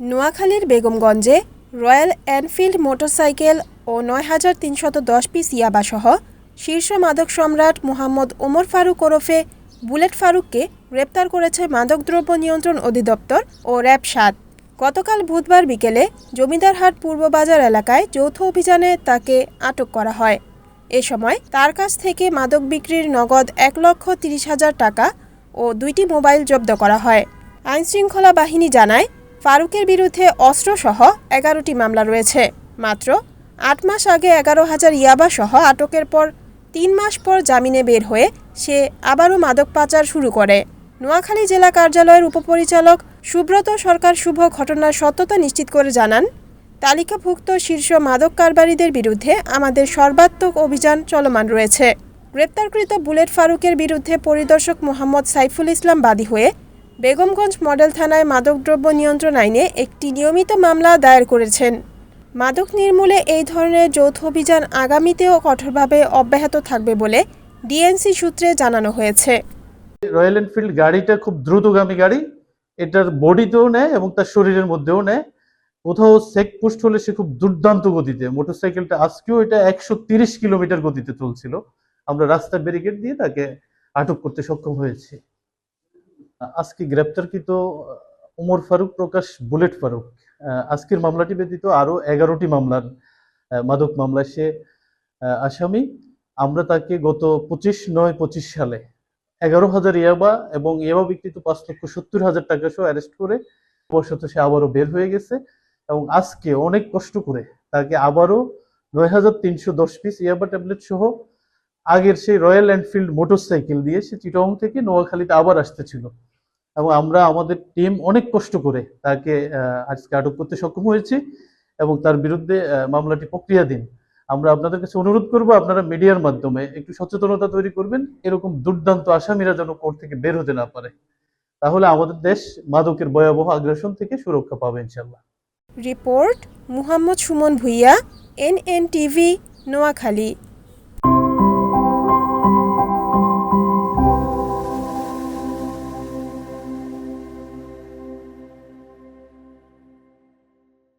নোয়াখালীর বেগমগঞ্জে royal Enfield motorcycle ও ৯,৩১০ piece ইয়াবাসহ শীর্ষ মাদক সম্রাট মোহাম্মদ ওমর ফারুক ওরফে বুলেট ফারুককে গ্রেপ্তার করেছে মাদকদ্রব্য নিয়ন্ত্রণ অধিদপ্তর ও র্যাব-৭। গতকাল বুধবার বিকেলে জমিদারহাট পূর্ব বাজার এলাকায় যৌথ অভিযানে তাকে আটক করা হয়। এ সময় তার কাছ থেকে মাদক বিক্রির নগদ ১,৩০,০০০ টাকা ও ২টি মোবাইল জব্দ করা হয়। আইনশৃঙ্খলা বাহিনী জানায়, ফারুকের বিরুদ্ধে অস্ত্রসহ ১১টি মামলা রয়েছে। মাত্র ৮ মাস আগে ১১,০০০ ইয়াবাসহ আটকের পর ৩ মাস পর জামিনে বের হয়ে সে আবারও মাদক পাচার শুরু করে। নোয়াখালী জেলা কার্যালয়ের উপপরিচালক সুব্রত সরকার শুভ ঘটনার সত্যতা নিশ্চিত করে জানান, তালিকাভুক্ত শীর্ষ মাদক কারবারিদের বিরুদ্ধে আমাদের সর্বাত্মক অভিযান চলমান রয়েছে। গ্রেপ্তারকৃত বুলেট ফারুকের বিরুদ্ধে পরিদর্শক মোহাম্মদ সাইফুল ইসলাম বাদী হয়ে বেগমগঞ্জ মডেল থানায় মাদকদ্রব্য নিয়ন্ত্রণ আইনে একটি নিয়মিত মামলা দায়ের করেছেন। মাদক নির্মূলে এই ধরনের যৌথ অভিযান আগামীতেও কঠোরভাবে অব্যাহত থাকবে বলে ডিএনসি সূত্রে জানানো হয়েছে। রয়্যাল এনফিল্ড গাড়িটা খুব দ্রুতগামী গাড়ি, এটার বডিতেও নেয় এবং তার শরীরের মধ্যেও নেয়। কোথাও চেকপোস্ট হলে সে খুব দুর্দান্ত গতিতে, মোটরসাইকেলটা আজকেও এটা ১৩০ কিলোমিটার গতিতে চলছিল। আমরা রাস্তা ব্যারিকেড দিয়ে তাকে আটক করতে সক্ষম হয়েছি। আজকে গ্রেপ্তারকৃত ওমর ফারুক প্রকাশ বুলেট ফারুক আজকের মামলাটি ব্যতীত আরো ১১টি মামলার মাদক মামলায় সে আসামি। আমরা তাকে গত ২৫/৯/২৫ সালে ১১,০০০ ইয়াবা এবং ইয়াবা বিক্রিত ৫,৭০,০০০ টাকা সহ অ্যারেস্ট করে বশত সে আবারও বের হয়ে গেছে এবং আজকে অনেক কষ্ট করে তাকে আবারও ৯,৩১০ পিস ইয়াবা ট্যাবলেট সহ আগের সেই রয়্যাল এনফিল্ড মোটরসাইকেল দিয়ে সে চিটং থেকে নোয়াখালীতে আবার আসতেছিল এবং আমরা আমাদের টিম অনেক কষ্ট করে তাকে আজকে আটক করতে সক্ষম হয়েছি এবং তার বিরুদ্ধে মামলাটি প্রক্রিয়াধীন। আমরা আপনাদের কাছে অনুরোধ করব, আপনারা মিডিয়ার মাধ্যমে একটু সচেতনতা তৈরি করবেন, এরকম দুর্দান্ত আসামিরা যেন কোর্ট থেকে বের হতে না পারে। তাহলে আমাদের দেশ মাদকের ভয়াবহ আগ্রাসন থেকে সুরক্ষা পাবে ইনশাআল্লাহ। Report Muhammad Sumon Bhuiyan, NNTV, Noakhali.